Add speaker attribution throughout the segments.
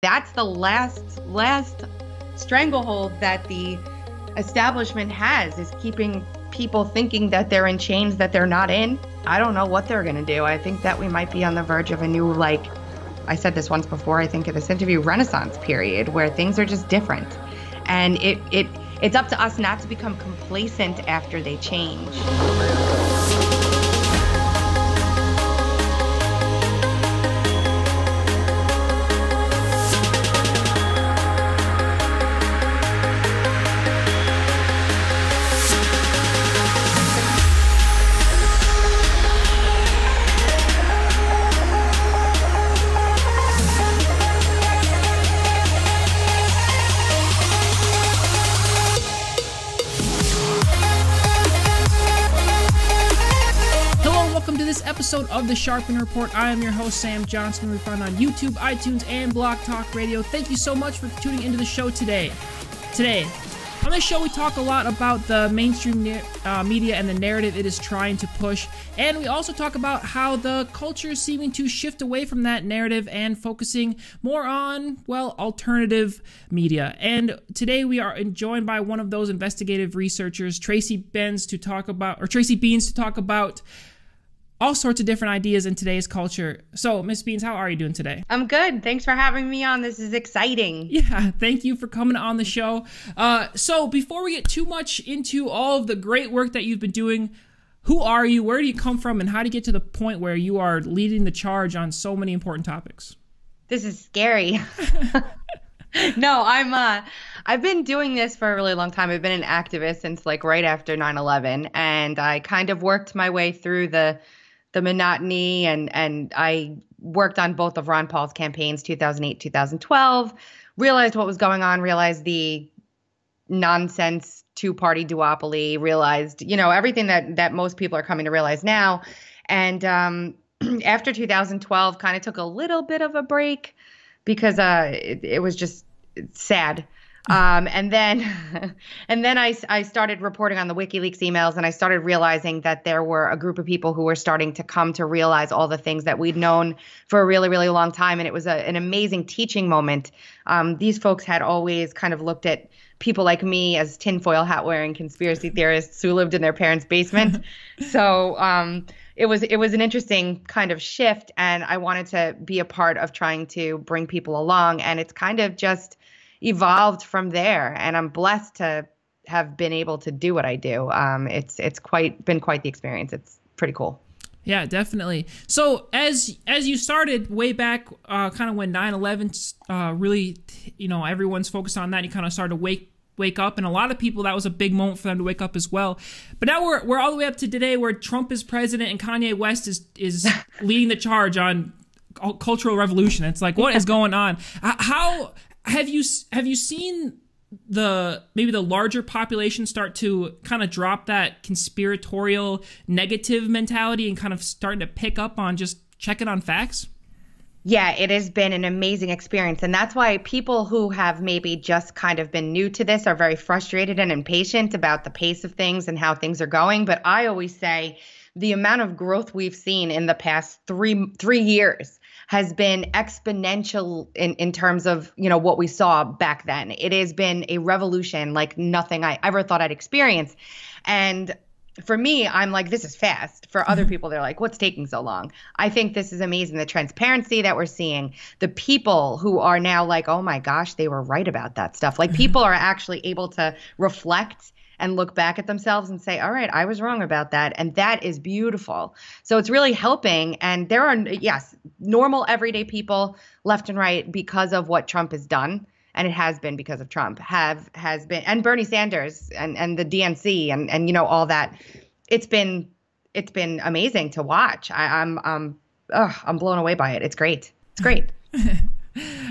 Speaker 1: that's the last stranglehold that the establishment has, is keeping people thinking that they're in chains that they're not in. I don't know what they're going to do. I think that we might be on the verge of a new, like I said this once before, I think in this interview, Renaissance period, where things are just different. And it's up to us not to become complacent after they change.
Speaker 2: Episode of the Sharpening Report. I am your host, Sam Johnson. We find on YouTube, iTunes, and Blog Talk Radio. Thank you so much for tuning into the show today. On this show, we talk a lot about the mainstream media and the narrative it is trying to push, and we also talk about how the culture is seeming to shift away from that narrative and focusing more on, well, alternative media. And today we are joined by one of those investigative researchers, Tracy Beanz, to talk about all sorts of different ideas in today's culture. So, Ms. Beanz, how are you doing today?
Speaker 1: I'm good. Thanks for having me on. This is exciting.
Speaker 2: Yeah, thank you for coming on the show. So, before we get too much into all of the great work that you've been doing, who are you, where do you come from, and how do you get to the point where you are leading the charge on so many important topics?
Speaker 1: This is scary. No, I've been doing this for a really long time. I've been an activist since like right after 9/11, and I kind of worked my way through the monotony, and I worked on both of Ron Paul's campaigns, 2008, 2012, realized what was going on, realized the nonsense two-party duopoly, realized, everything that most people are coming to realize now. And after 2012, kind of took a little bit of a break because it was just sad. And then I started reporting on the WikiLeaks emails, and I started realizing that there were a group of people who were starting to come to realize all the things that we'd known for a really, really long time. And it was an amazing teaching moment. These folks had always kind of looked at people like me as tinfoil hat wearing conspiracy theorists who lived in their parents' basement. So it was an interesting kind of shift, and I wanted to be a part of trying to bring people along. And it's kind of just evolved from there, and I'm blessed to have been able to do what I do. It's been quite the experience. It's pretty cool.
Speaker 2: Yeah, definitely. So as you started way back, kind of when 9/11 really, everyone's focused on that, you kind of started to wake up, and a lot of people, that was a big moment for them to wake up as well. But now we're all the way up to today, where Trump is president and Kanye West is leading the charge on cultural revolution. It's like, what is going on? How have you seen maybe the larger population start to kind of drop that conspiratorial negative mentality and kind of starting to pick up on just checking on facts?
Speaker 1: Yeah, it has been an amazing experience. And that's why people who have maybe just kind of been new to this are very frustrated and impatient about the pace of things and how things are going. But I always say the amount of growth we've seen in the past three years has been exponential in terms of, what we saw back then. It has been a revolution like nothing I ever thought I'd experience. And for me, I'm like, this is fast. For other people, they're like, what's taking so long? I think this is amazing. The transparency that we're seeing, the people who are now like, oh my gosh, they were right about that stuff. Like people are actually able to reflect and look back at themselves and say, all right, I was wrong about that. And that is beautiful. So it's really helping. And there are, yes, normal everyday people left and right because of what Trump has done. And it has been because of Trump has been, and Bernie Sanders and the DNC and all that. It's been amazing to watch. I'm blown away by it. It's great. It's great.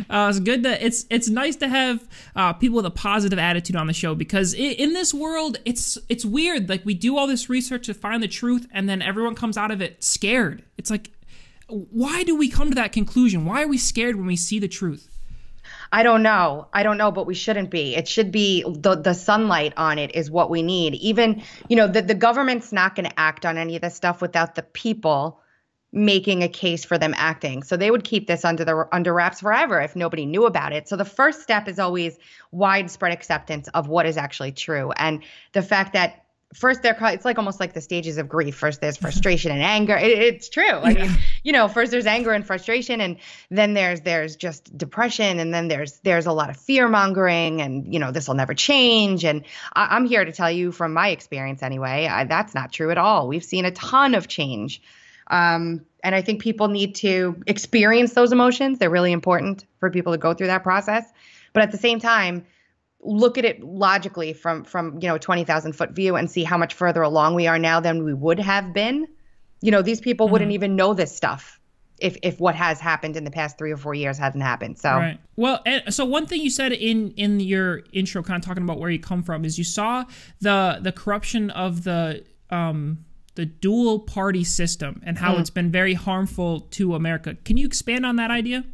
Speaker 2: It's good that it's nice to have people with a positive attitude on the show, because in this world, it's weird. Like, we do all this research to find the truth, and then everyone comes out of it scared. It's like, why do we come to that conclusion? Why are we scared when we see the truth?
Speaker 1: I don't know, but we shouldn't be. It should be the sunlight on it is what we need. Even, the government's not going to act on any of this stuff without the people making a case for them acting. So they would keep this under wraps forever if nobody knew about it. So the first step is always widespread acceptance of what is actually true. And the fact that first it's like almost like the stages of grief. First there's frustration and anger. It's true. I mean, first there's anger and frustration, and then there's just depression, and then there's a lot of fear mongering, and this will never change. And I'm here to tell you from my experience anyway, that's not true at all. We've seen a ton of change. And I think people need to experience those emotions. They're really important for people to go through that process. But at the same time, look at it logically from 20,000 foot view and see how much further along we are now than we would have been. These people wouldn't even know this stuff if what has happened in the past 3 or 4 years hadn't happened. So,
Speaker 2: right. Well, so one thing you said in your intro, kind of talking about where you come from, is you saw the corruption of the dual party system and how it's been very harmful to America. Can you expand on that idea?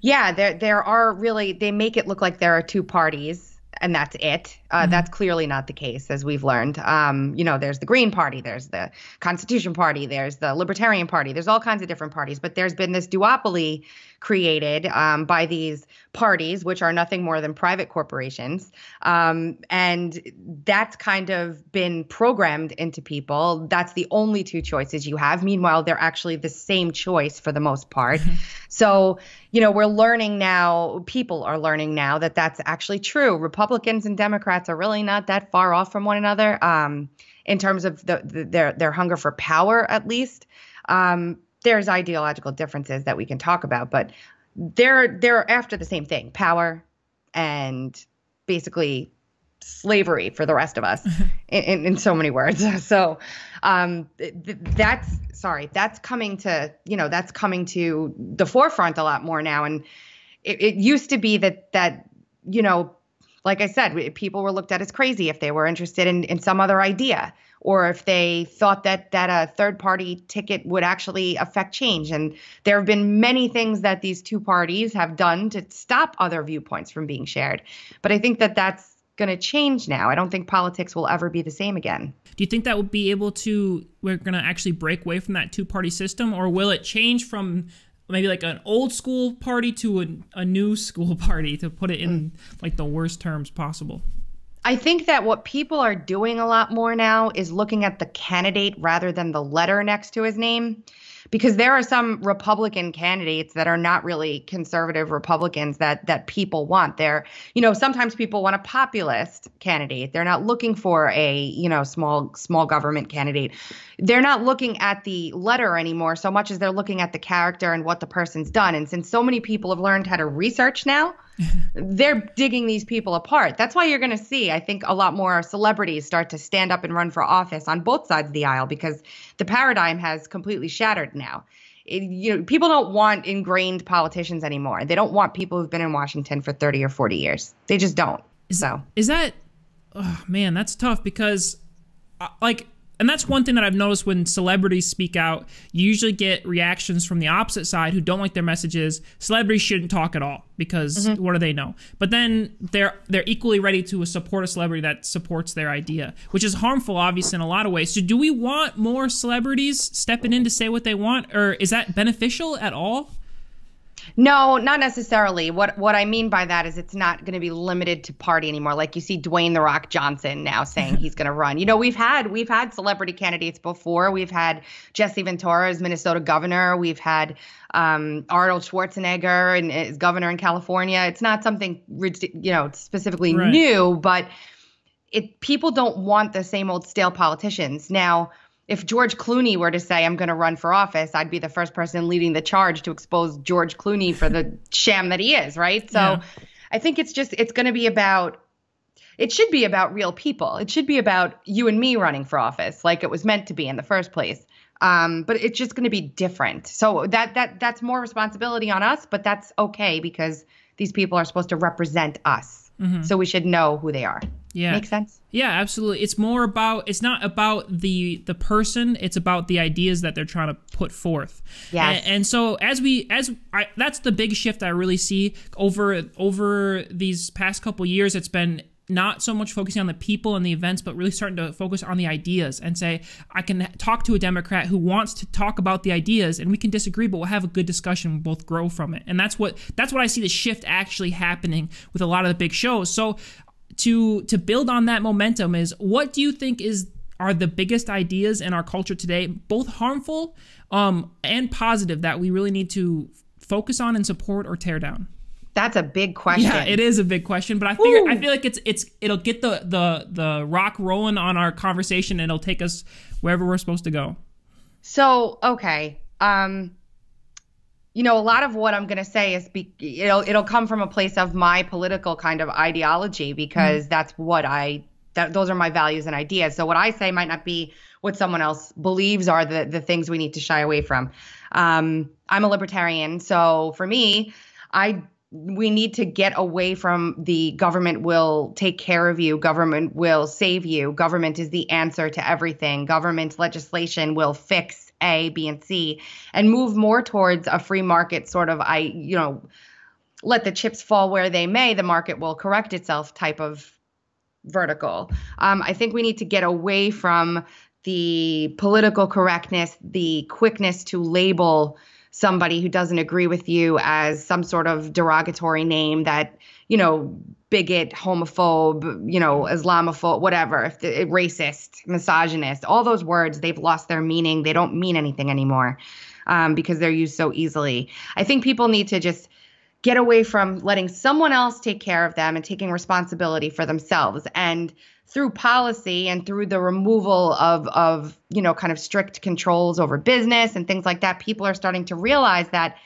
Speaker 1: Yeah, there are really, they make it look like there are two parties and that's it. That's clearly not the case, as we've learned. There's the Green Party, there's the Constitution Party, there's the Libertarian Party, there's all kinds of different parties, but there's been this duopoly created by these parties, which are nothing more than private corporations. And that's kind of been programmed into people. That's the only two choices you have. Meanwhile, they're actually the same choice for the most part. So, we're learning now, people are learning now that that's actually true. Republicans and Democrats are really not that far off from one another in terms of their hunger for power, at least. There's ideological differences that we can talk about, but they're after the same thing: power and basically slavery for the rest of us in so many words. So that's coming to the forefront a lot more now. And it used to be that like I said, people were looked at as crazy if they were interested in some other idea, or if they thought that a third party ticket would actually affect change. And there have been many things that these two parties have done to stop other viewpoints from being shared. But I think that that's going to change now. I don't think politics will ever be the same again.
Speaker 2: Do you think that would be able to, we're going to actually break away from that two-party system, or will it change from maybe like an old school party to a new school party, to put it in like the worst terms possible?
Speaker 1: I think that what people are doing a lot more now is looking at the candidate rather than the letter next to his name, because there are some Republican candidates that are not really conservative Republicans that people want. They're, sometimes people want a populist candidate. They're not looking for a, small government candidate. They're not looking at the letter anymore so much as they're looking at the character and what the person's done. And since so many people have learned how to research now, they're digging these people apart. That's why you're going to see, I think, a lot more celebrities start to stand up and run for office on both sides of the aisle, because the paradigm has completely shattered now. People don't want ingrained politicians anymore. They don't want people who've been in Washington for 30 or 40 years. They just don't.
Speaker 2: Is that, oh man, that's tough, because and that's one thing that I've noticed when celebrities speak out, you usually get reactions from the opposite side who don't like their messages. Celebrities shouldn't talk at all because what do they know? But then they're equally ready to support a celebrity that supports their idea, which is harmful, obviously, in a lot of ways. So do we want more celebrities stepping in to say what they want, or is that beneficial at all?
Speaker 1: No, not necessarily. What I mean by that is it's not going to be limited to party anymore. Like you see Dwayne "The Rock" Johnson now saying he's going to run. We've had celebrity candidates before. We've had Jesse Ventura as Minnesota governor. We've had Arnold Schwarzenegger and as governor in California. It's not something specifically new, but people don't want the same old stale politicians. Now, if George Clooney were to say, I'm going to run for office, I'd be the first person leading the charge to expose George Clooney for the sham that he is, right? So I think it should be about real people. It should be about you and me running for office like it was meant to be in the first place. But it's just going to be different. So that's more responsibility on us, but that's okay because these people are supposed to represent us. So we should know who they are.
Speaker 2: Yeah.
Speaker 1: Make sense?
Speaker 2: Yeah, absolutely. It's not about the person, it's about the ideas that they're trying to put forth.
Speaker 1: Yes.
Speaker 2: And so that's the big shift I really see over these past couple years. It's been not so much focusing on the people and the events, but really starting to focus on the ideas and say, I can talk to a Democrat who wants to talk about the ideas, and we can disagree, but we'll have a good discussion. We'll both grow from it. And that's what I see the shift actually happening with a lot of the big shows. So to build on that momentum is, what do you think are the biggest ideas in our culture today, both harmful and positive, that we really need to focus on and support or tear down?
Speaker 1: That's a big question.
Speaker 2: Yeah, it is a big question, but I feel like it'll get the rock rolling on our conversation, and it'll take us wherever we're supposed to go.
Speaker 1: So, okay. A lot of what I'm going to say is it'll come from a place of my political kind of ideology, because those are my values and ideas. So what I say might not be what someone else believes are the things we need to shy away from. I'm a libertarian, so for me, we need to get away from the government will take care of you, government will save you, government is the answer to everything, government legislation will fix A, B, and C, and move more towards a free market sort of, let the chips fall where they may, the market will correct itself type of vertical. I think we need to get away from the political correctness, the quickness to label somebody who doesn't agree with you as some sort of derogatory name that, bigot, homophobe, Islamophobe, whatever, racist, misogynist, all those words, they've lost their meaning. They don't mean anything anymore because they're used so easily. I think people need to just get away from letting someone else take care of them and taking responsibility for themselves. And through policy and through the removal of kind of strict controls over business and things like that, people are starting to realize that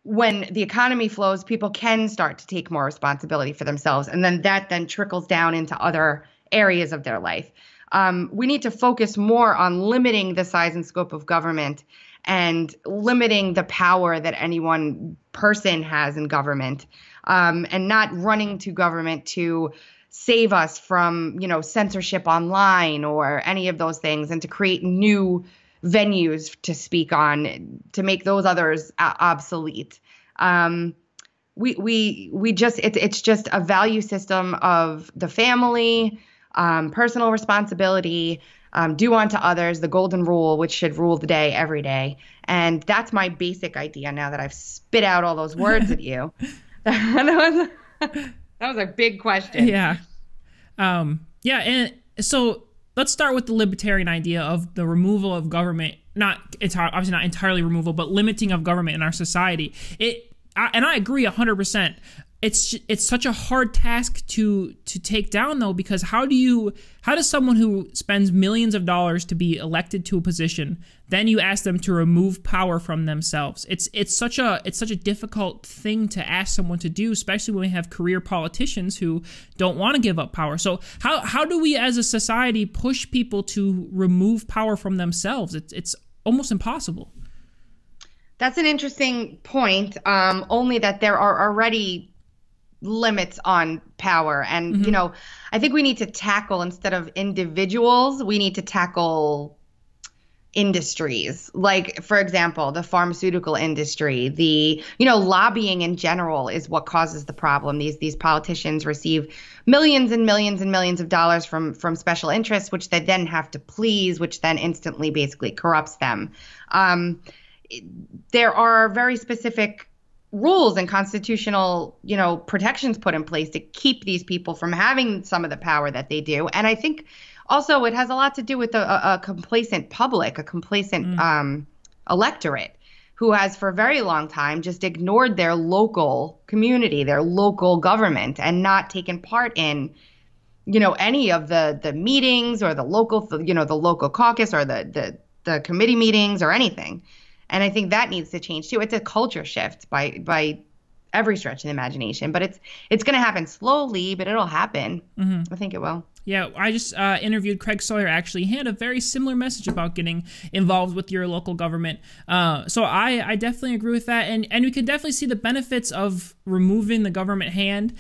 Speaker 1: when the economy flows, people can start to take more responsibility for themselves. And then that trickles down into other areas of their life. We need to focus more on limiting the size and scope of government and limiting the power that any one person has in government, and not running to government to save us from, censorship online or any of those things, and to create new venues to speak on, to make those others obsolete. It's just a value system of the family, personal responsibility, do unto others, the golden rule, which should rule the day every day. And that's my basic idea now that I've spit out all those words at you. That was a big question.
Speaker 2: Yeah. And so let's start with the libertarian idea of the removal of government, obviously not entirely removal, but limiting of government in our society. And I agree 100%. It's such a hard task to take down, though, because how does someone who spends millions of dollars to be elected to a position, then you ask them to remove power from themselves? It's such a difficult thing to ask someone to do, especially when we have career politicians who don't want to give up power. So how do we as a society push people to remove power from themselves? It's almost impossible.
Speaker 1: That's an interesting point. Only that there are already limits on power. And, I think we need to tackle, instead of individuals, we need to tackle industries. Like, for example, the pharmaceutical industry, the, lobbying in general is what causes the problem. These politicians receive millions and millions and millions of dollars from special interests, which they then have to please, which then instantly basically corrupts them. There are very specific rules and constitutional, protections put in place to keep these people from having some of the power that they do. And I think also it has a lot to do with a complacent public, a complacent electorate who has for a very long time just ignored their local community, their local government, and not taken part in, any of the meetings or the local, the local caucus or the committee meetings or anything. And I think that needs to change too. It's a culture shift by every stretch of the imagination, but it's going to happen slowly, but it'll happen. I think it will.
Speaker 2: Yeah, I just interviewed Craig Sawyer, actually. He had a very similar message about getting involved with your local government. So I definitely agree with that. And we can definitely see the benefits of removing the government hand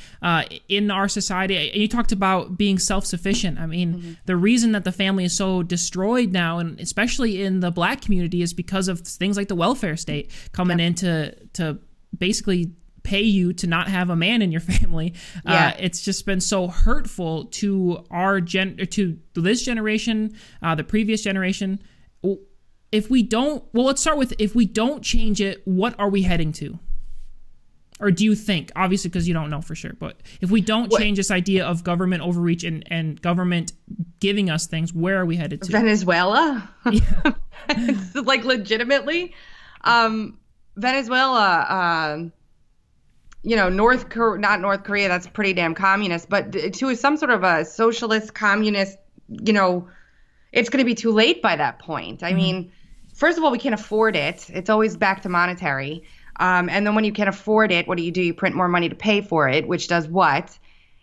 Speaker 2: in our society. You talked about being self-sufficient. I mean, the reason that the family is so destroyed now, and especially in the Black community, is because of things like the welfare state coming in to basically pay you to not have a man in your family.
Speaker 1: Yeah.
Speaker 2: It's just been so hurtful to to this generation, the previous generation. If we don't, well, let's start with, if we don't change it, what are we heading to? Or do you think, obviously, because you don't know for sure, but if we don't change this idea of government overreach and government giving us things, where are we headed to?
Speaker 1: Venezuela?
Speaker 2: Yeah.
Speaker 1: It's like legitimately. Venezuela, not North Korea, that's pretty damn communist, but to some sort of a socialist communist, it's going to be too late by that point. I mean, first of all, we can't afford it. It's always back to monetary. And then when you can't afford it, what do? You print more money to pay for it, which does what?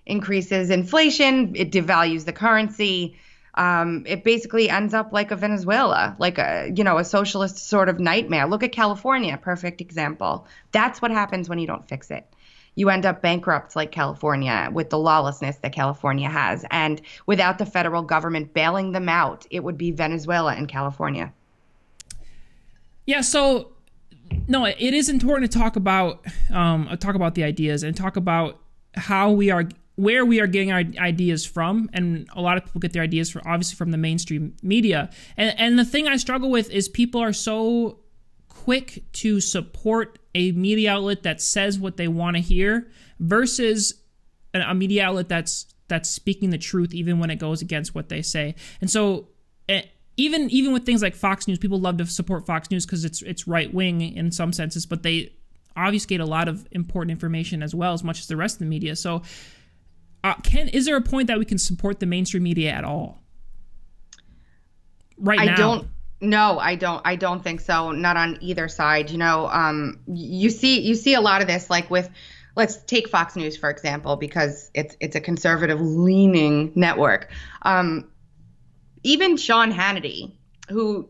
Speaker 1: Increases inflation. It devalues the currency. It basically ends up like a Venezuela, like a socialist sort of nightmare. Look at California, perfect example. That's what happens when you don't fix it. You end up bankrupt like California with the lawlessness that California has. And without the federal government bailing them out, it would be Venezuela and California.
Speaker 2: Yeah, so no, it is important to talk about the ideas and talk about where we are getting our ideas from. And a lot of people get their ideas obviously from the mainstream media. And the thing I struggle with is people are so quick to support a media outlet that says what they want to hear versus a media outlet that's speaking the truth even when it goes against what they say. And so even with things like Fox News, people love to support Fox News because it's right wing in some senses, but they obfuscate a lot of important information as well, as much as the rest of the media. So is there a point that we can support the mainstream media at all right now?
Speaker 1: I don't think so. Not on either side. You see a lot of this, like with, let's take Fox News, for example, because it's a conservative leaning network. Even Sean Hannity, who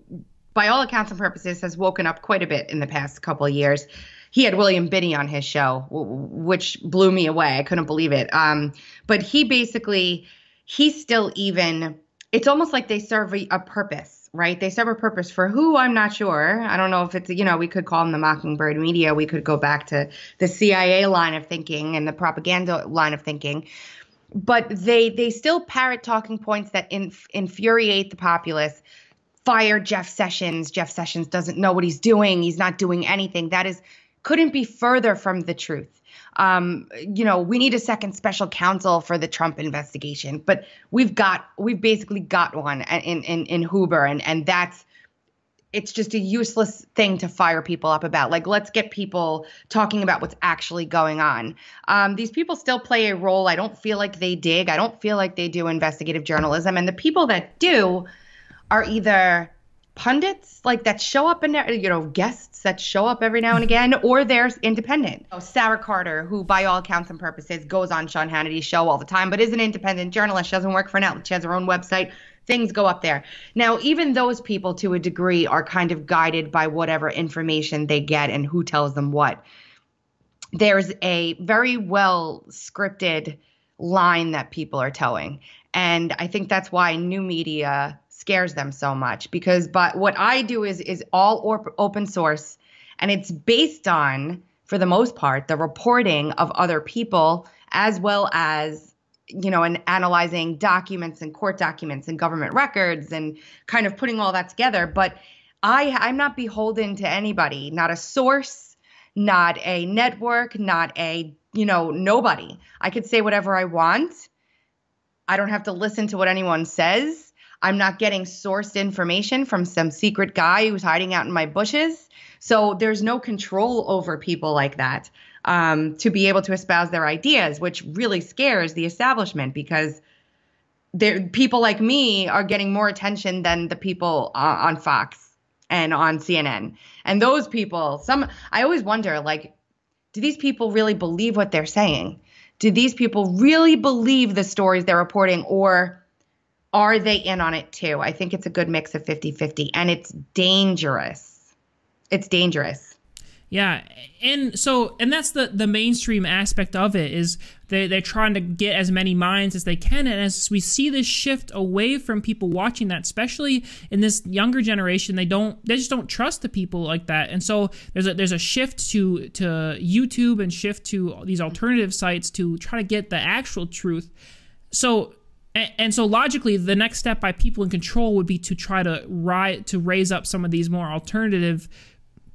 Speaker 1: by all accounts and purposes has woken up quite a bit in the past couple of years. He had William Binney on his show, which blew me away. I couldn't believe it. But he's still even, it's almost like they serve a purpose, right? They serve a purpose for who, I'm not sure. I don't know if it's, we could call them the Mockingbird media. We could go back to the CIA line of thinking and the propaganda line of thinking. But they still parrot talking points that infuriate the populace. Fire Jeff Sessions. Jeff Sessions doesn't know what he's doing. He's not doing anything. Couldn't be further from the truth. We need a second special counsel for the Trump investigation, but we've basically got one in Huber, and it's just a useless thing to fire people up about. Like, let's get people talking about what's actually going on. These people still play a role. I don't feel like they dig. I don't feel like they do investigative journalism. And the people that do are either pundits, like that show up in there, guests that show up every now and again, or they're independent. Sarah Carter, who by all accounts and purposes goes on Sean Hannity's show all the time, but is an independent journalist. She doesn't work for an outlet. She has her own website. Things go up there. Now, even those people, to a degree, are kind of guided by whatever information they get and who tells them what. There's a very well scripted line that people are towing. And I think that's why new media scares them so much, because what I do is all open source, and it's based on, for the most part, the reporting of other people, as well as and analyzing documents and court documents and government records and kind of putting all that together. But I'm not beholden to anybody, not a source, not a network, not nobody. I could say whatever I want. I don't have to listen to what anyone says. I'm not getting sourced information from some secret guy who's hiding out in my bushes. So there's no control over people like that. To be able to espouse their ideas, which really scares the establishment, because people like me are getting more attention than the people on Fox and on CNN. And those people, I always wonder, do these people really believe what they're saying? Do these people really believe the stories they're reporting, or are they in on it too? I think it's a good mix of 50-50, and it's dangerous. It's dangerous.
Speaker 2: Yeah, and that's the mainstream aspect of it, is they're trying to get as many minds as they can, and as we see this shift away from people watching that, especially in this younger generation, they just don't trust the people like that, and so there's a shift to YouTube and shift to these alternative sites to try to get the actual truth. So logically, the next step by people in control would be to try to raise up some of these more alternative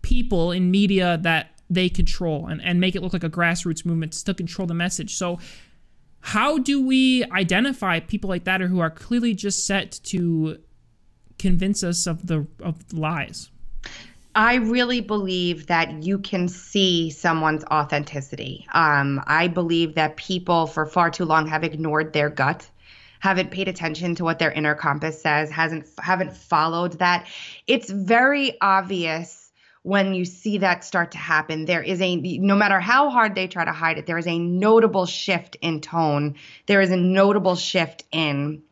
Speaker 2: people in media that they control and make it look like a grassroots movement to still control the message. So how do we identify people like that, or who are clearly just set to convince us of the lies?
Speaker 1: I really believe that you can see someone's authenticity. I believe that people for far too long have ignored their gut, haven't paid attention to what their inner compass says, haven't followed that. It's very obvious when you see that start to happen. There is no matter how hard they try to hide it, there is a notable shift in tone. There is a notable shift in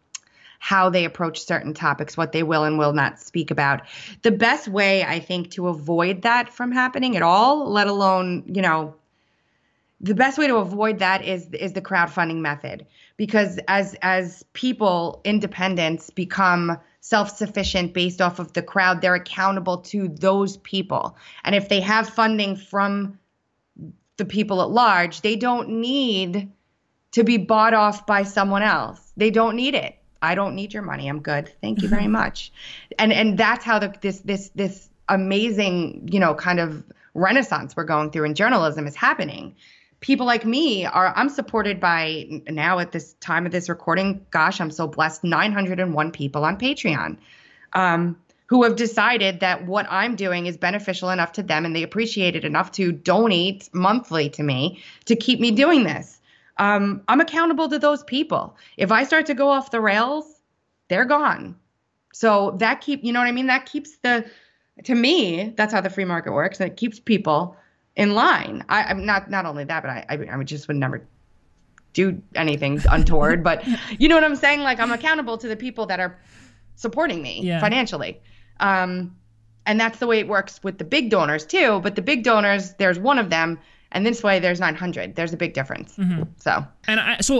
Speaker 1: how they approach certain topics, what they will and will not speak about. The best way, I think, to avoid that from happening at all, let alone, the best way to avoid that is the crowdfunding method. Because as people, independents, become self-sufficient based off of the crowd, they're accountable to those people. And if they have funding from the people at large, they don't need to be bought off by someone else. They don't need it. I don't need your money. I'm good. Thank you very much. And that's how this amazing, kind of renaissance we're going through in journalism is happening. People like me I'm supported by, now at this time of this recording, gosh, I'm so blessed, 901 people on Patreon who have decided that what I'm doing is beneficial enough to them and they appreciate it enough to donate monthly to me to keep me doing this. I'm accountable to those people. If I start to go off the rails, they're gone. So that that keeps to me, that's how the free market works. And it keeps people in line. I'm not only that, but I just would never do anything untoward. But you know what I'm saying? Like, I'm accountable to the people that are supporting me financially. And that's the way it works with the big donors too. But the big donors, there's one of them, and this way there's 900. There's a big difference. Mm-hmm.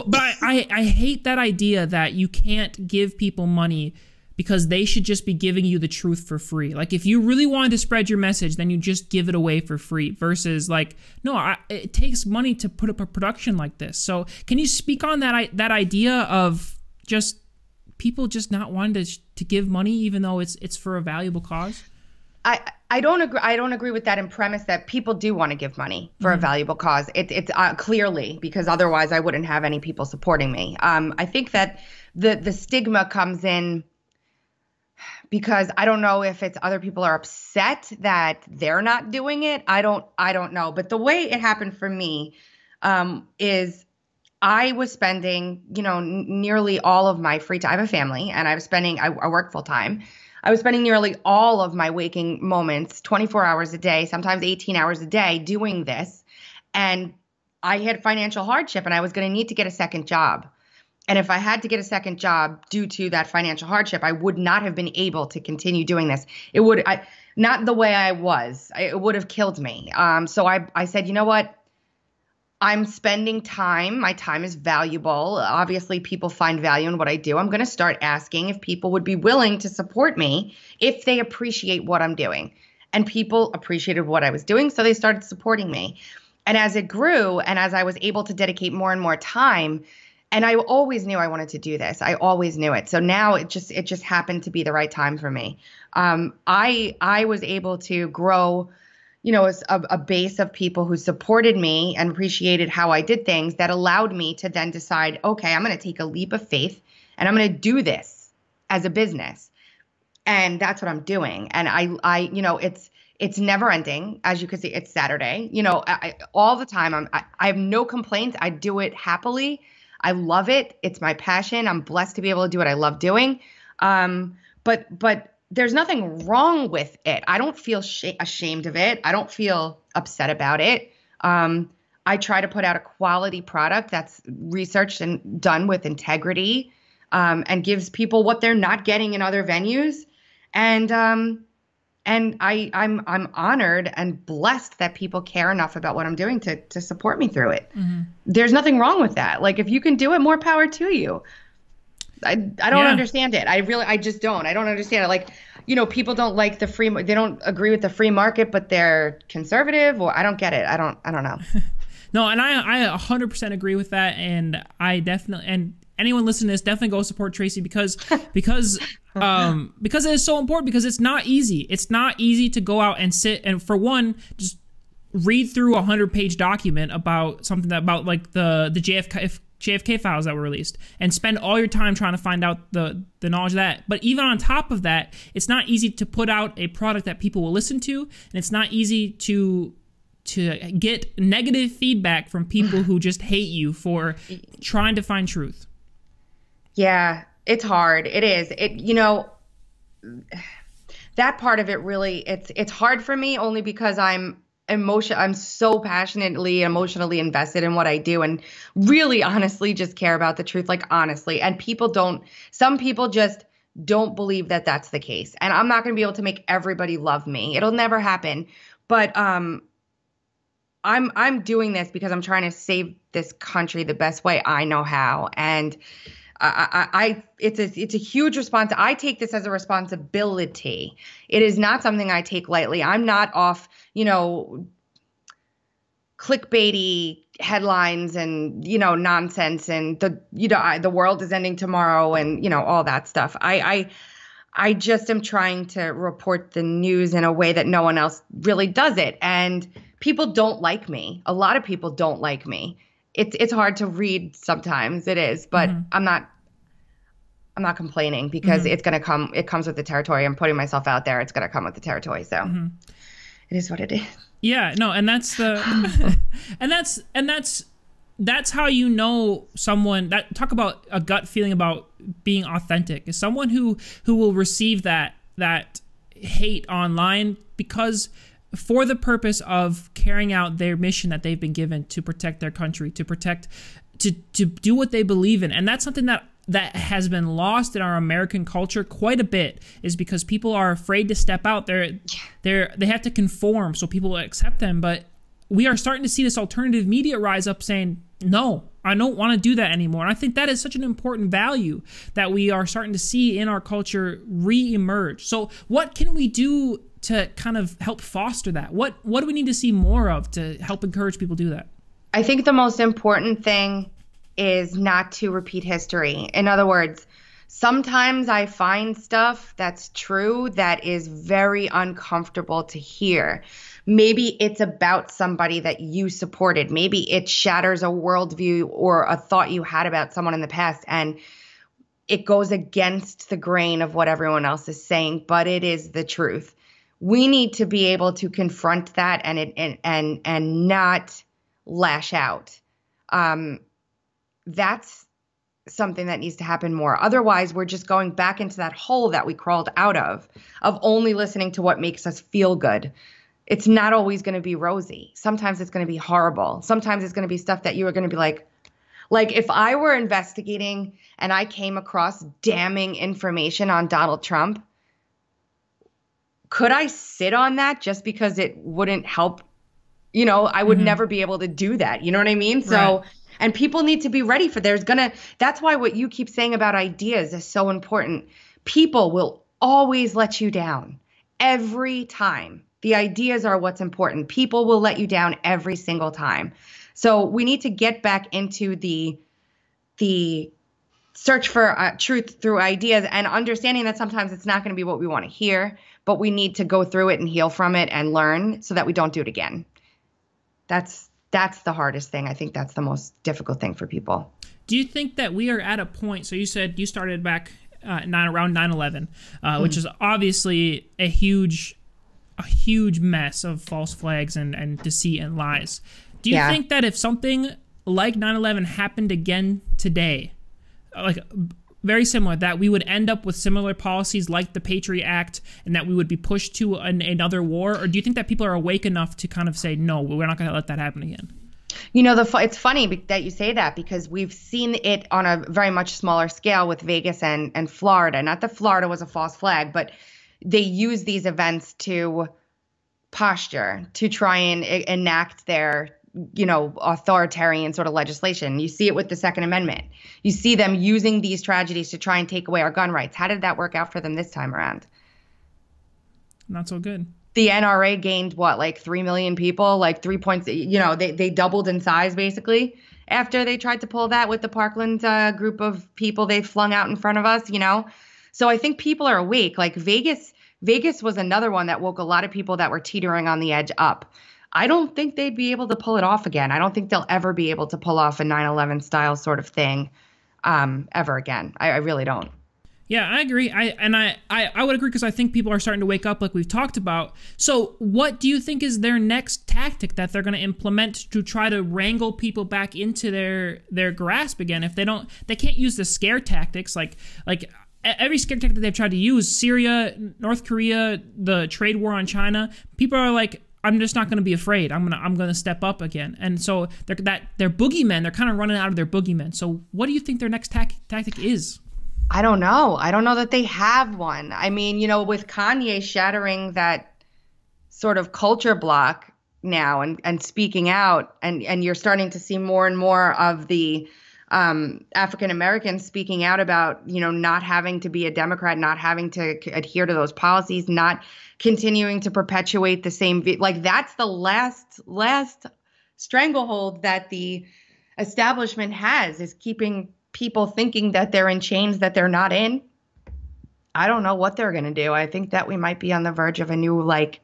Speaker 2: But I hate that idea that you can't give people money because they should just be giving you the truth for free. Like, if you really wanted to spread your message, then you just give it away for free, versus like, no, it takes money to put up a production like this. So can you speak on that idea of just people just not wanting to give money even though it's for a valuable cause?
Speaker 1: I don't agree with that in premise that people do want to give money for a valuable cause. It's clearly, because otherwise I wouldn't have any people supporting me. I think that the stigma comes in because I don't know if it's other people are upset that they're not doing it. I don't know. But the way it happened for me is I was spending, nearly all of my free time. I have a family, and I work full time. I was spending nearly all of my waking moments, 24 hours a day, sometimes 18 hours a day, doing this. And I had financial hardship, and I was going to need to get a second job. And if I had to get a second job due to that financial hardship, I would not have been able to continue doing this. Not the way I was. It would have killed me. So I said, you know what? I'm spending time. My time is valuable. Obviously, people find value in what I do. I'm going to start asking if people would be willing to support me if they appreciate what I'm doing. And people appreciated what I was doing, so they started supporting me. And as it grew, and as I was able to dedicate more and more time, and I always knew I wanted to do this. I always knew it. So now it just happened to be the right time for me. I was able to grow, a base of people who supported me and appreciated how I did things that allowed me to then decide, okay, I'm going to take a leap of faith and I'm going to do this as a business. And that's what I'm doing. And it's never ending. As you can see, it's Saturday, all the time. I have no complaints. I do it happily. I love it. It's my passion. I'm blessed to be able to do what I love doing. But there's nothing wrong with it. I don't feel ashamed of it. I don't feel upset about it. I try to put out a quality product that's researched and done with integrity, and gives people what they're not getting in other venues. And And I'm honored and blessed that people care enough about what I'm doing to support me through it. There's nothing wrong with that. Like, if you can do it, more power to you. I don't understand it. I just don't. I don't understand it. Like, people don't like they don't agree with the free market, but they're conservative, or I don't get it. I don't know.
Speaker 2: No, and I 100% agree with that, and I definitely, and anyone listening to this, definitely go support Tracy because it is so important, because it's not easy. It's not easy to go out and sit and, for one, just read through a 100-page document about something about like the JFK files that were released, and spend all your time trying to find out the knowledge of that. But even on top of that, it's not easy to put out a product that people will listen to, and it's not easy to get negative feedback from people who just hate you for trying to find truth.
Speaker 1: Yeah, it's hard. It is. That part of it really, it's hard for me, only because I'm so passionately, emotionally invested in what I do, and really honestly just care about the truth, like honestly. And some people just don't believe that that's the case. And I'm not going to be able to make everybody love me. It'll never happen. But I'm doing this because I'm trying to save this country the best way I know how. And it's a huge response. I take this as a responsibility. It is not something I take lightly. I'm not off, clickbaity headlines and, nonsense, and the world is ending tomorrow, and, all that stuff. I just am trying to report the news in a way that no one else really does it. And people don't like me. A lot of people don't like me. It's hard to read sometimes. It is, but I'm not complaining, because it's going to come. It comes with the territory. I'm putting myself out there. It's going to come with the territory. So it is what it is.
Speaker 2: Yeah, no, and that's the, that's how you know someone. That, talk about a gut feeling about being authentic, is someone who will receive that hate online, because for the purpose of carrying out their mission that they've been given to protect their country, to do what they believe in. And that's something that has been lost in our American culture quite a bit, is because people are afraid to step out. They have to conform so people will accept them. But we are starting to see this alternative media rise up saying, no, I don't want to do that anymore. And I think that is such an important value that we are starting to see in our culture re-emerge. So what can we do to kind of help foster that? What do we need to see more of to help encourage people to do that?
Speaker 1: I think the most important thing is not to repeat history. In other words, sometimes I find stuff that's true that is very uncomfortable to hear. Maybe it's about somebody that you supported. Maybe it shatters a worldview or a thought you had about someone in the past, and it goes against the grain of what everyone else is saying, but it is the truth. We need to be able to confront that and not lash out. That's something that needs to happen more. Otherwise, we're just going back into that hole that we crawled out of only listening to what makes us feel good. It's not always going to be rosy. Sometimes it's going to be horrible. Sometimes it's going to be stuff that you are going to be like if I were investigating and I came across damning information on Donald Trump, could I sit on that just because it wouldn't help? I would never be able to do that. You know what I mean? So, and people need to be ready for that's why what you keep saying about ideas is so important. People will always let you down every time. The ideas are what's important. People will let you down every single time. So we need to get back into the search for truth through ideas, and understanding that sometimes it's not going to be what we want to hear, but we need to go through it and heal from it and learn so that we don't do it again. That's the hardest thing. I think that's the most difficult thing for people.
Speaker 2: Do you think that we are at a point, so you said you started back around 9/11, which is obviously a huge mess of false flags and deceit and lies. Do you think that if something like 9/11 happened again today, like very similar, that we would end up with similar policies like the Patriot Act, and that we would be pushed to another war? Or do you think that people are awake enough to kind of say, no, we're not going to let that happen again?
Speaker 1: It's funny that you say that, because we've seen it on a very much smaller scale with Vegas and Florida. Not that Florida was a false flag, but they use these events to posture, to try and enact their, authoritarian sort of legislation. You see it with the Second Amendment. You see them using these tragedies to try and take away our gun rights. How did that work out for them this time around?
Speaker 2: Not so good.
Speaker 1: The NRA gained like 3 million people, like 3 points, they doubled in size basically after they tried to pull that with the Parkland group of people they flung out in front of us, So I think people are awake. Like Vegas was another one that woke a lot of people that were teetering on the edge up. I don't think they'd be able to pull it off again. I don't think they'll ever be able to pull off a 9/11 style sort of thing ever again. I really don't.
Speaker 2: Yeah, I agree. I would agree because I think people are starting to wake up like we've talked about. So what do you think is their next tactic that they're going to implement to try to wrangle people back into their grasp again? If they can't use the scare tactics like every scare tactic they've tried to use, Syria, North Korea, the trade war on China, people are like, I'm just not going to be afraid. I'm going to step up again. And so they're boogeymen. They're kind of running out of their boogeymen. So what do you think their next tactic is?
Speaker 1: I don't know. I don't know that they have one. I mean, with Kanye shattering that sort of culture block now and speaking out, and you're starting to see more and more of the African Americans speaking out about, not having to be a Democrat, not having to adhere to those policies, not continuing to perpetuate the same, like that's the last stranglehold that the establishment has, is keeping people thinking that they're in chains that they're not in. I don't know what they're going to do. I think that we might be on the verge of a new, I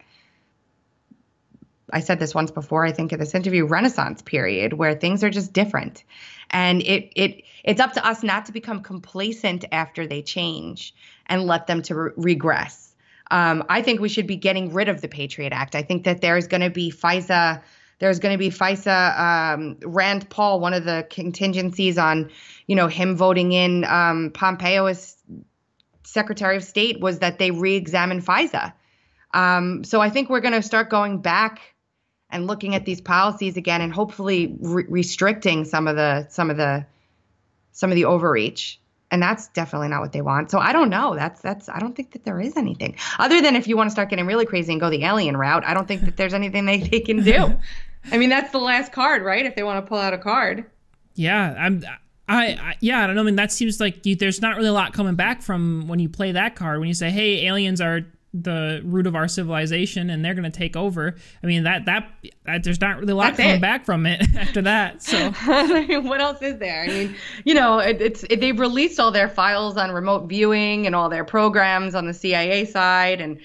Speaker 1: said this once before, I think in this interview, Renaissance period where things are just different. And it's up to us not to become complacent after they change and let them to regress. I think we should be getting rid of the Patriot Act. I think that there's going to be FISA. Rand Paul, one of the contingencies on, him voting in Pompeo as Secretary of State was that they re-examine FISA. So I think we're going to start going back and looking at these policies again, and hopefully restricting some of the overreach. And that's definitely not what they want. So I don't know. I don't think that there is anything other than if you want to start getting really crazy and go the alien route. I don't think that there's anything they can do. I mean, that's the last card, right? If they want to pull out a card.
Speaker 2: Yeah, I don't know. I mean, that seems like there's not really a lot coming back from when you play that card. When you say, "Hey, aliens are the root of our civilization and they're going to take over." I mean, that there's not really a lot coming back from it after that. So
Speaker 1: what else is there? I mean, they've released all their files on remote viewing and all their programs on the CIA side, and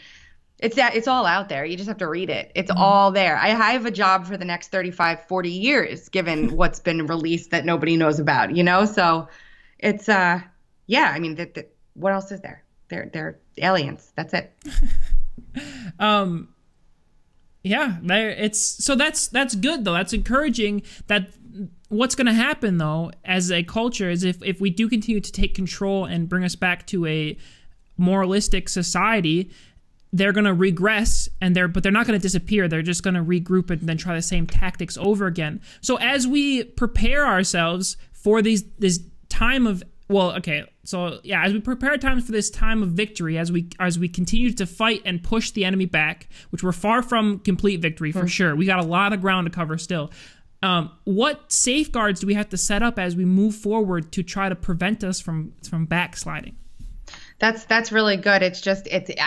Speaker 1: it's all out there. You just have to read it. It's all there. I have a job for the next 35, 40 years, given what's been released that nobody knows about, So it's, I mean, what else is there? They're aliens. That's it.
Speaker 2: That's good though. That's encouraging. That what's going to happen though, as a culture, is if we do continue to take control and bring us back to a moralistic society, they're going to regress, but they're not going to disappear. They're just going to regroup and then try the same tactics over again. So as we prepare ourselves for this time of, as we prepare times for this time of victory, as we continue to fight and push the enemy back, which we're far from complete victory for sure. We got a lot of ground to cover still. What safeguards do we have to set up as we move forward to try to prevent us from backsliding?
Speaker 1: That's really good. I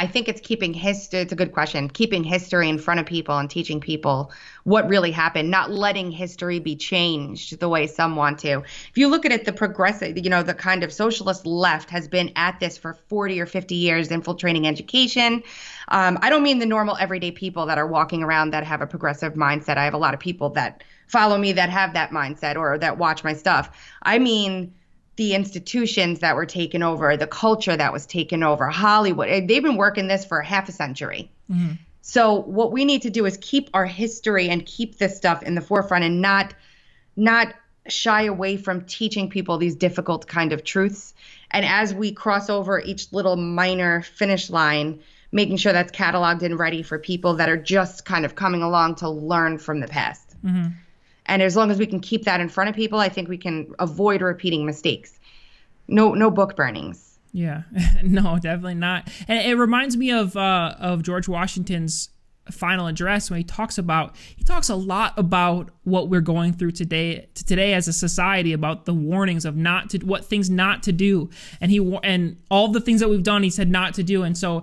Speaker 1: think it's keeping history. It's a good question. Keeping history in front of people and teaching people what really happened, not letting history be changed the way some want to. If you look at it, the progressive, the kind of socialist left has been at this for 40 or 50 years, infiltrating education. I don't mean the normal everyday people that are walking around that have a progressive mindset. I have a lot of people that follow me that have that mindset or that watch my stuff. I mean the institutions that were taken over, the culture that was taken over, Hollywood. They've been working this for half a century. Mm-hmm. So what we need to do is keep our history and keep this stuff in the forefront and not shy away from teaching people these difficult kind of truths. And as we cross over each little minor finish line, making sure that's cataloged and ready for people that are just kind of coming along to learn from the past. Mm-hmm. And as long as we can keep that in front of people, I think we can avoid repeating mistakes. No book burnings.
Speaker 2: Yeah, no, definitely not. And it reminds me of George Washington's final address when he talks a lot about what we're going through today as a society, about the warnings of what things not to do, and all the things that we've done, he said not to do. And so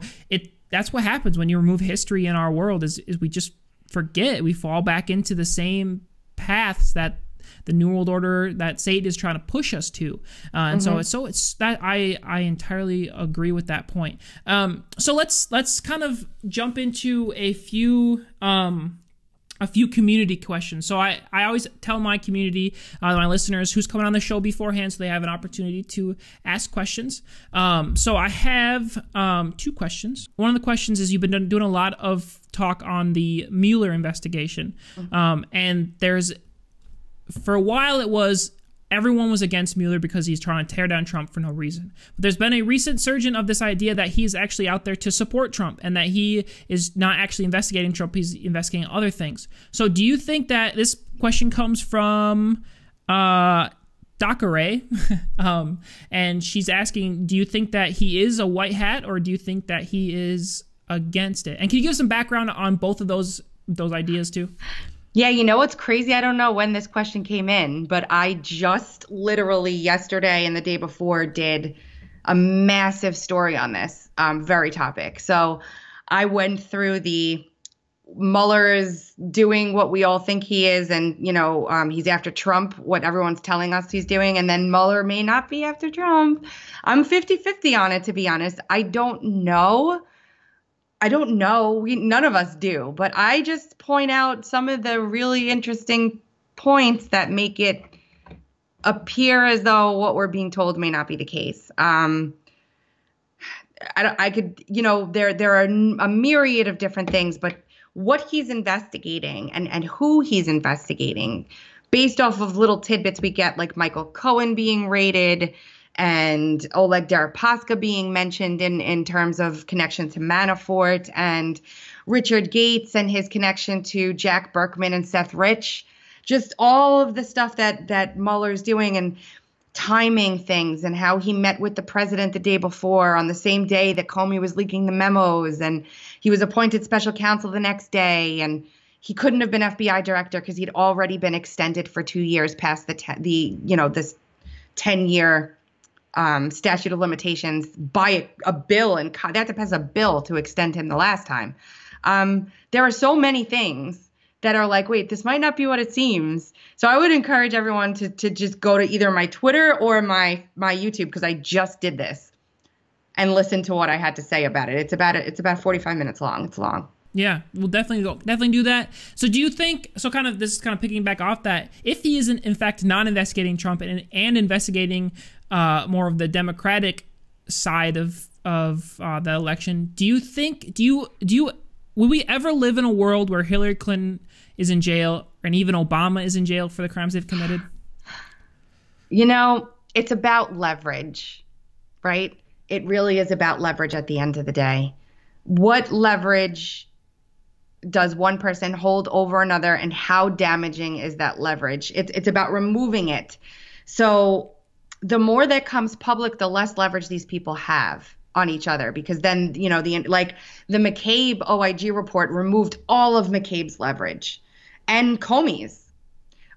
Speaker 2: that's what happens when you remove history in our world is we just forget. We fall back into the same paths that the New World Order, that Satan is trying to push us to, and so it's that I entirely agree with that point. So let's kind of jump into a few community questions. So I always tell my community, my listeners, who's coming on the show beforehand, so they have an opportunity to ask questions. So I have 2 questions. One of the questions is, you've been doing a lot of talk on the Mueller investigation, and for a while everyone was against Mueller because he's trying to tear down Trump for no reason. But there's been a recent surge of this idea that he's actually out there to support Trump, and that he is not actually investigating Trump, he's investigating other things. So do you think that this question comes from Dakare, and she's asking, do you think that he is a white hat, or do you think that he is against it? And can you give some background on both of those ideas too?
Speaker 1: Yeah, you know what's crazy? I don't know when this question came in, but I just literally yesterday and the day before did a massive story on this very topic. So I went through the Mueller's doing what we all think he is, and he's after Trump, what everyone's telling us he's doing, and then Mueller may not be after Trump. I'm 50-50 on it, to be honest. I don't know. None of us do, but I just point out some of the really interesting points that make it appear as though what we're being told may not be the case. There are a myriad of different things, but what he's investigating and who he's investigating, based off of little tidbits we get, like Michael Cohen being raided, and Oleg Deripaska being mentioned in terms of connection to Manafort, and Richard Gates and his connection to Jack Berkman and Seth Rich. Just all of the stuff that Mueller's doing, and timing things, and how he met with the president the day before on the same day that Comey was leaking the memos, and he was appointed special counsel the next day, and he couldn't have been FBI director because he'd already been extended for 2 years past this 10-year statute of limitations by a bill, and they had to pass a bill to extend him the last time. There are so many things that are like, wait, this might not be what it seems. So I would encourage everyone to just go to either my Twitter or my YouTube, because I just did this, and listen to what I had to say about it. It's about 45 minutes long. It's long.
Speaker 2: Yeah, we'll definitely do that. So do you think, this is kind of picking back off that, if he isn't in fact not investigating Trump and investigating more of the Democratic side of the election, will we ever live in a world where Hillary Clinton is in jail, and even Obama is in jail for the crimes they've committed?
Speaker 1: It's about leverage, right? It really is about leverage at the end of the day. What leverage does one person hold over another, and how damaging is that leverage? It's about removing it. So the more that comes public, the less leverage these people have on each other, because then, the McCabe OIG report removed all of McCabe's leverage and Comey's.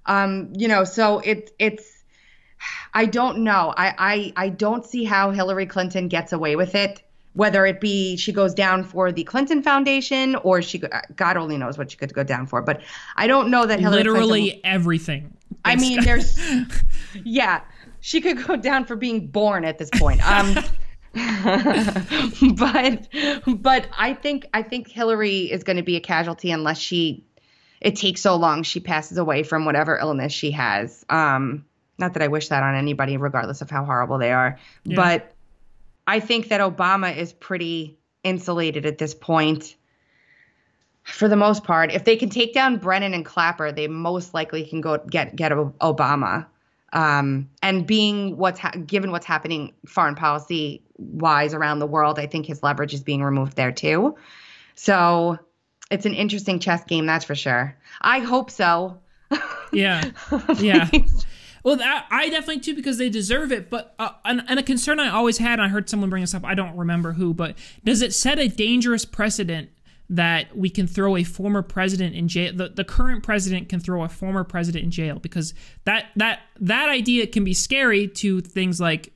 Speaker 1: So it's I don't know. I don't see how Hillary Clinton gets away with it, whether it be she goes down for the Clinton Foundation, or God only knows what she could go down for. But I don't know that Hillary Clinton,
Speaker 2: everything.
Speaker 1: I mean, there's, yeah, she could go down for being born at this point. But I think Hillary is going to be a casualty unless it takes so long she passes away from whatever illness she has. Not that I wish that on anybody, regardless of how horrible they are. Yeah. But I think that Obama is pretty insulated at this point, for the most part. If they can take down Brennan and Clapper, they most likely can go get Obama. And given what's happening foreign policy wise around the world, I think his leverage is being removed there too. So it's an interesting chess game, that's for sure. I hope so.
Speaker 2: Yeah. Yeah. Well, I definitely too, because they deserve it. But and a concern I always had, and I heard someone bring this up, I don't remember who, but does it set a dangerous precedent that we can throw a former president in jail? The current president can throw a former president in jail, because that idea can be scary to things like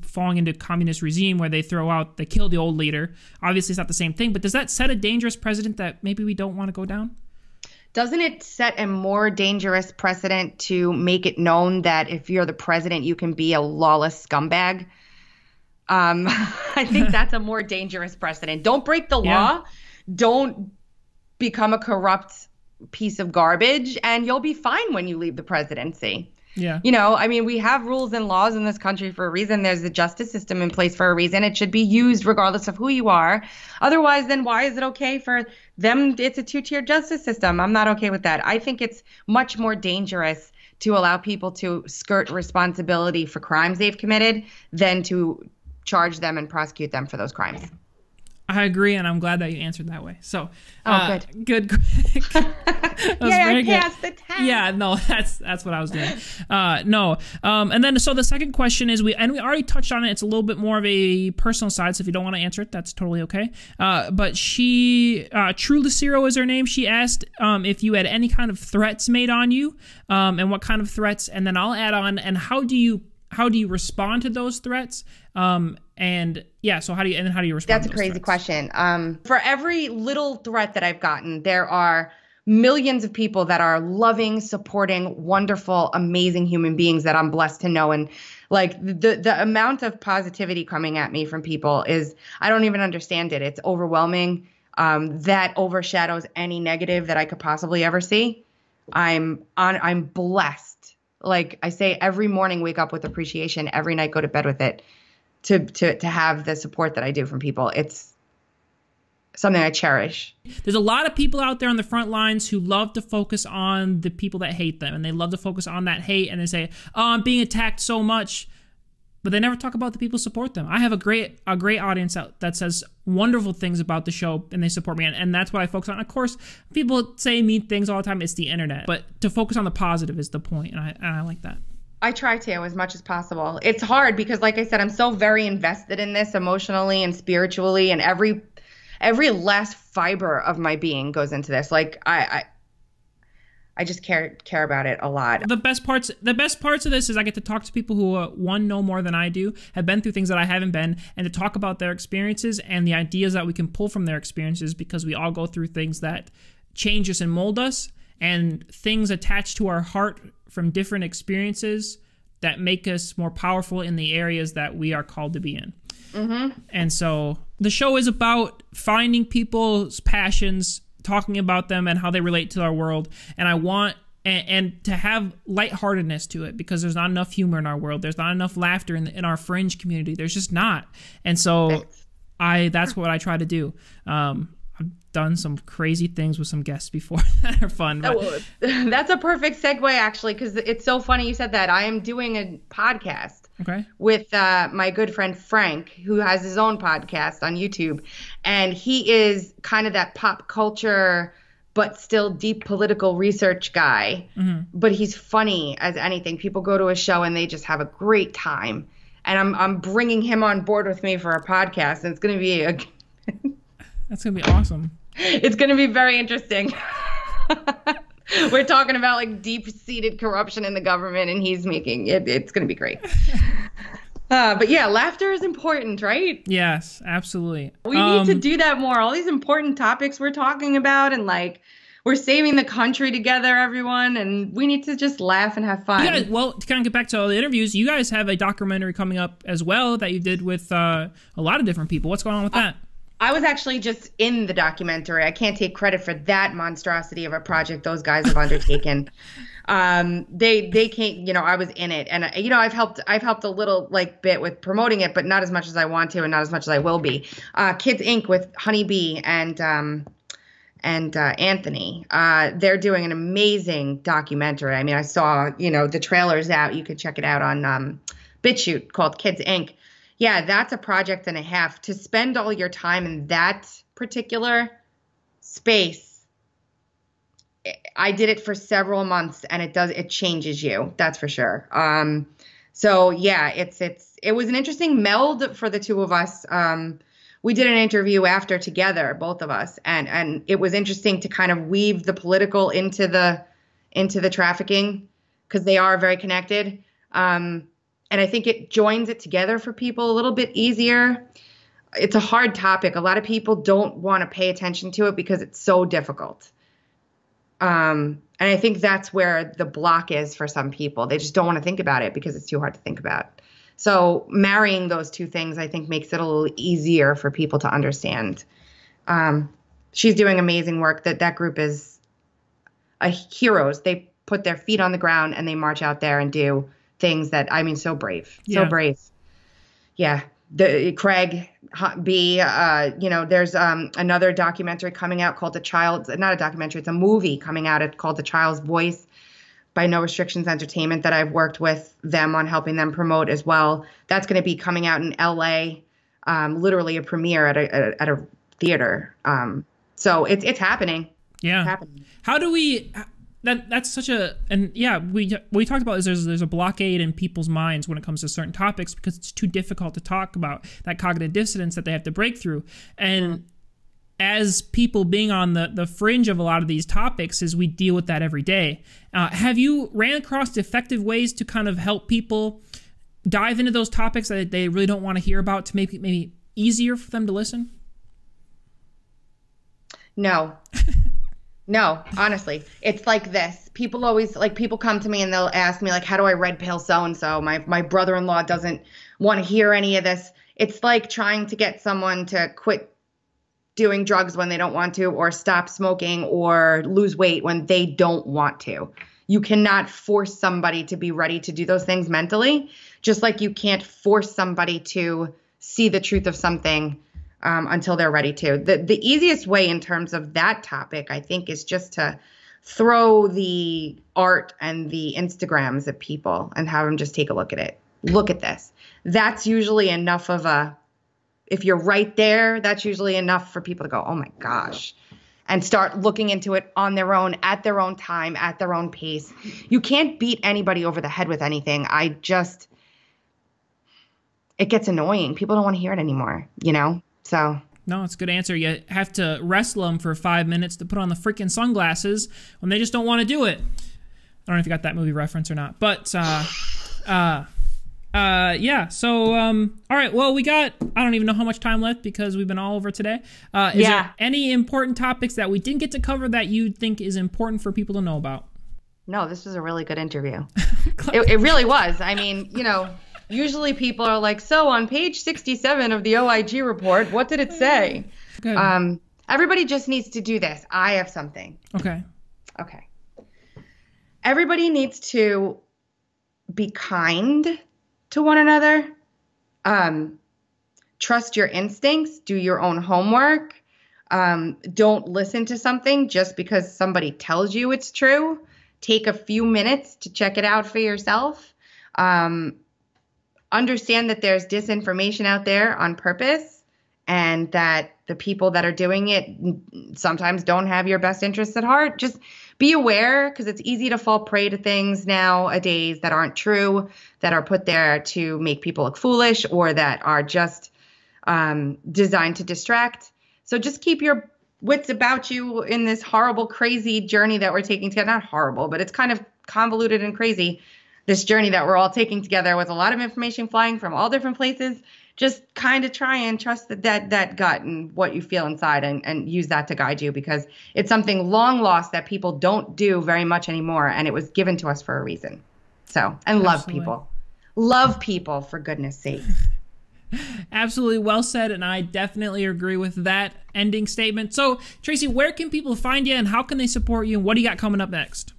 Speaker 2: falling into communist regime where they kill the old leader. Obviously, it's not the same thing, but does that set a dangerous precedent that maybe we don't want to go down?
Speaker 1: Doesn't it set a more dangerous precedent to make it known that if you're the president, you can be a lawless scumbag? I think that's a more dangerous precedent. Don't break the law. Don't become a corrupt piece of garbage, and you'll be fine when you leave the presidency.
Speaker 2: Yeah.
Speaker 1: I mean, we have rules and laws in this country for a reason. There's a justice system in place for a reason. It should be used regardless of who you are. Otherwise, then why is it okay for them? It's a two-tier justice system. I'm not okay with that. I think it's much more dangerous to allow people to skirt responsibility for crimes they've committed than to charge them and prosecute them for those crimes.
Speaker 2: I agree, and I'm glad that you answered that way. So,
Speaker 1: good.
Speaker 2: I
Speaker 1: passed the test.
Speaker 2: Yeah, no, that's what I was doing. And then so the second question is we already touched on it. It's a little bit more of a personal side, so if you don't want to answer it, that's totally okay. But she, True Lucero is her name. She asked if you had any kind of threats made on you, and what kind of threats. And then I'll add on, and how do you respond to those threats? So how do you respond?
Speaker 1: That's a crazy question. For every little threat that I've gotten, there are millions of people that are loving, supporting, wonderful, amazing human beings that I'm blessed to know. And like the amount of positivity coming at me from people is, I don't even understand it. It's overwhelming. That overshadows any negative that I could possibly ever see. I'm blessed. Like I say, every morning, wake up with appreciation. Every night, go to bed with it. To have the support that I do from people. It's something I cherish.
Speaker 2: There's a lot of people out there on the front lines who love to focus on the people that hate them, and they love to focus on that hate, and they say, "Oh, I'm being attacked so much," but they never talk about the people who support them. I have a great audience out that says wonderful things about the show, and they support me, and that's what I focus on. Of course, people say mean things all the time. It's the internet, but to focus on the positive is the point, and I like that.
Speaker 1: I try to as much as possible. It's hard because, like I said, I'm so very invested in this emotionally and spiritually, and every last fiber of my being goes into this. Like I just care about it a lot.
Speaker 2: The best parts of this is I get to talk to people who know more than I do, have been through things that I haven't been, and to talk about their experiences and the ideas that we can pull from their experiences, because we all go through things that change us and mold us, and things attached to our heart from different experiences that make us more powerful in the areas that we are called to be in. Mm-hmm. And so the show is about finding people's passions, talking about them and how they relate to our world. And I want and to have lightheartedness to it, because there's not enough humor in our world. There's not enough laughter in our fringe community. There's just not. And so that's what I try to do. I've done some crazy things with some guests before that are fun. But.
Speaker 1: That's a perfect segue, actually, because it's so funny you said that. I am doing a podcast with my good friend Frank, who has his own podcast on YouTube. And he is kind of that pop culture, but still deep political research guy. Mm-hmm. But he's funny as anything. People go to a show and they just have a great time. And I'm bringing him on board with me for a podcast. And it's going to be
Speaker 2: That's going to be awesome.
Speaker 1: It's going to be very interesting. We're talking about like deep-seated corruption in the government, and he's making it. It's going to be great. But yeah, laughter is important, right?
Speaker 2: Yes, absolutely.
Speaker 1: We need to do that more. All these important topics we're talking about, and like we're saving the country together, everyone, and we need to just laugh and have fun.
Speaker 2: Yeah, well, to kind of get back to all the interviews, you guys have a documentary coming up as well that you did with a lot of different people. What's going on with that?
Speaker 1: I was actually just in the documentary. I can't take credit for that monstrosity of a project those guys have undertaken. They can't, I was in it, and I've helped a little like bit with promoting it, but not as much as I want to, and not as much as I will be. Kids Inc. with Honeybee and Anthony. They're doing an amazing documentary. I mean, I saw, the trailer's out. You could check it out on BitChute, called Kids Inc. Yeah, that's a project and a half. To spend all your time in that particular space, I did it for several months, and it changes you. That's for sure. So yeah, it was an interesting meld for the two of us. We did an interview after together, both of us, and it was interesting to kind of weave the political into the trafficking, because they are very connected. And I think it joins it together for people a little bit easier. It's a hard topic. A lot of people don't want to pay attention to it because it's so difficult. And I think that's where the block is for some people. They just don't want to think about it because it's too hard to think about. So marrying those two things, I think, makes it a little easier for people to understand. She's doing amazing work. That group is heroes. They put their feet on the ground and they march out there and do things that, I mean, so brave, so brave. Yeah. Craig B, there's another documentary coming out called not a documentary, it's a movie coming out called The Child's Voice by No Restrictions Entertainment that I've worked with them on helping them promote as well. That's going to be coming out in LA, literally a premiere at a theater. So it's happening.
Speaker 2: Yeah.
Speaker 1: It's happening.
Speaker 2: How do we... That's such we talked about is there's a blockade in people's minds when it comes to certain topics because it's too difficult to talk about, that cognitive dissonance that they have to break through. And as people being on the fringe of a lot of these topics, as we deal with that every day, have you ran across effective ways to kind of help people dive into those topics that they really don't want to hear about to make it maybe easier for them to listen?
Speaker 1: No. No, honestly, it's like this. People come to me and they'll ask me, like, how do I red pill so-and-so? My brother-in-law doesn't want to hear any of this. It's like trying to get someone to quit doing drugs when they don't want to, or stop smoking, or lose weight when they don't want to. You cannot force somebody to be ready to do those things mentally, just like you can't force somebody to see the truth of something until they're ready to. The easiest way in terms of that topic, I think, is just to throw the art and the Instagrams at people and have them just take a look at it. Look at this. That's usually enough if you're right there, that's usually enough for people to go, oh my gosh, and start looking into it on their own, at their own time, at their own pace. You can't beat anybody over the head with anything. It gets annoying. People don't want to hear it anymore, So
Speaker 2: no, it's a good answer. You have to wrestle them for 5 minutes to put on the freaking sunglasses when they just don't want to do it. I don't know if you got that movie reference or not, but yeah. So all right. Well, we got, I don't even know how much time left because we've been all over today. Is there any important topics that we didn't get to cover that you think is important for people to know about?
Speaker 1: No, this was a really good interview. It really was. I mean, usually people are like, so on page 67 of the OIG report, what did it say? Good. Everybody just needs to do this. I have something.
Speaker 2: Okay.
Speaker 1: Everybody needs to be kind to one another. Trust your instincts. Do your own homework. Don't listen to something just because somebody tells you it's true. Take a few minutes to check it out for yourself. Understand that there's disinformation out there on purpose, and that the people that are doing it sometimes don't have your best interests at heart. Just be aware, because it's easy to fall prey to things nowadays that aren't true, that are put there to make people look foolish, or that are just designed to distract. So just keep your wits about you in this horrible, crazy journey that we're taking together. Not horrible, but it's kind of convoluted and crazy. This journey that we're all taking together with a lot of information flying from all different places. Just kind of try and trust that gut and what you feel inside, and use that to guide you, because it's something long lost that people don't do very much anymore, and it was given to us for a reason. So, and love people. Love people, for goodness sake.
Speaker 2: Absolutely well said, and I definitely agree with that ending statement. So, Tracy, where can people find you, and how can they support you, and what do you got coming up next?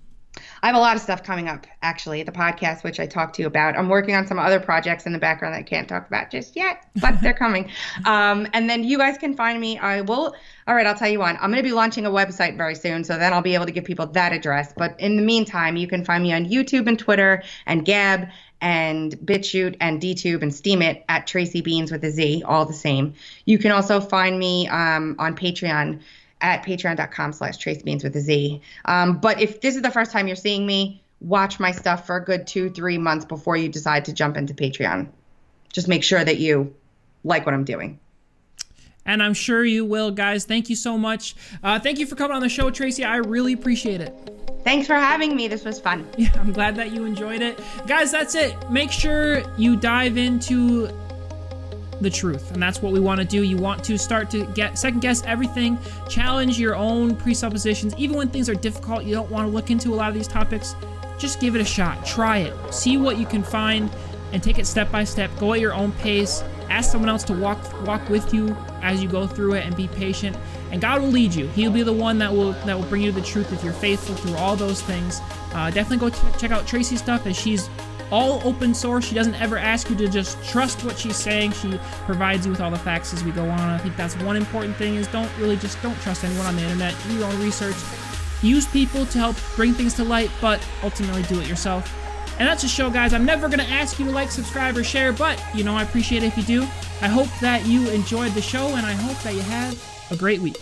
Speaker 1: I have a lot of stuff coming up, actually, the podcast, which I talked to you about. I'm working on some other projects in the background that I can't talk about just yet, but they're coming. And then you guys can find me. All right, I'll tell you what. I'm going to be launching a website very soon, so then I'll be able to give people that address. But in the meantime, you can find me on YouTube and Twitter and Gab and BitChute and DTube and Steemit at Tracy Beanz with a Z, all the same. You can also find me on Patreon at patreon.com/Tracy Beanz with a Z. But if this is the first time you're seeing me, watch my stuff for a good 2-3 months before you decide to jump into Patreon. Just make sure that you like what I'm doing.
Speaker 2: And I'm sure you will, guys. Thank you so much. Thank you for coming on the show, Tracy. I really appreciate it.
Speaker 1: Thanks for having me. This was fun.
Speaker 2: Yeah, I'm glad that you enjoyed it. Guys, that's it. Make sure you dive into the truth, and that's what we want to do. You want to start to second guess everything, challenge your own presuppositions. Even when things are difficult, you don't want to look into a lot of these topics, just give it a shot. Try it. See what you can find and take it step by step. Go at your own pace. Ask someone else to walk with you as you go through it, and be patient. And God will lead you. He'll be the one that will bring you the truth if you're faithful through all those things. Definitely go check out Tracy's stuff, as she's all open source. She doesn't ever ask you to just trust what she's saying. She provides you with all the facts as we go on. I think that's one important thing, is don't trust anyone on the internet. Do your own research. Use people to help bring things to light, but ultimately do it yourself. And that's the show, guys. I'm never going to ask you to like, subscribe, or share, but, I appreciate it if you do. I hope that you enjoyed the show, and I hope that you have a great week.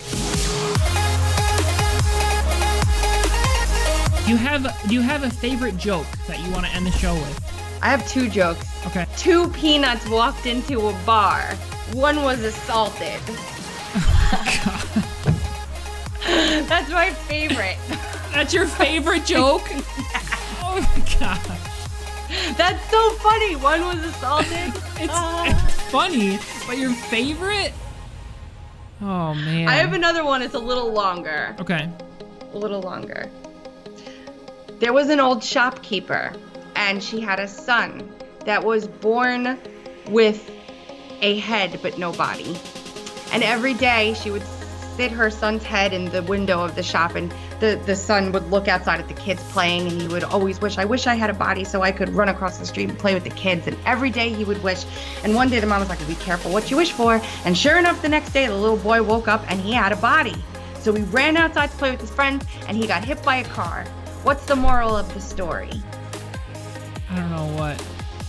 Speaker 2: Do you have a favorite joke that you want to end the show with?
Speaker 1: I have 2 jokes.
Speaker 2: Okay.
Speaker 1: 2 peanuts walked into a bar. One was assaulted.
Speaker 2: Oh, God.
Speaker 1: That's my favorite.
Speaker 2: That's your favorite joke? Oh, my God.
Speaker 1: That's so funny. One was assaulted.
Speaker 2: It's funny, but your favorite? Oh, man.
Speaker 1: I have another one. It's a little longer.
Speaker 2: Okay.
Speaker 1: A little longer. There was an old shopkeeper, and she had a son that was born with a head but no body. And every day she would sit her son's head in the window of the shop, and the son would look outside at the kids playing, and he would always wish, I wish I had a body so I could run across the street and play with the kids. And every day he would wish. And one day the mom was like, be careful what you wish for. And sure enough, the next day the little boy woke up and he had a body. So he ran outside to play with his friends, and he got hit by a car. What's the moral of the story?
Speaker 2: I don't know what.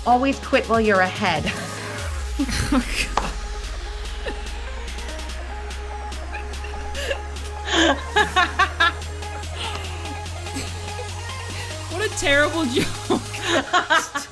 Speaker 1: Always quit while you're ahead.
Speaker 2: Oh, God. What a terrible joke.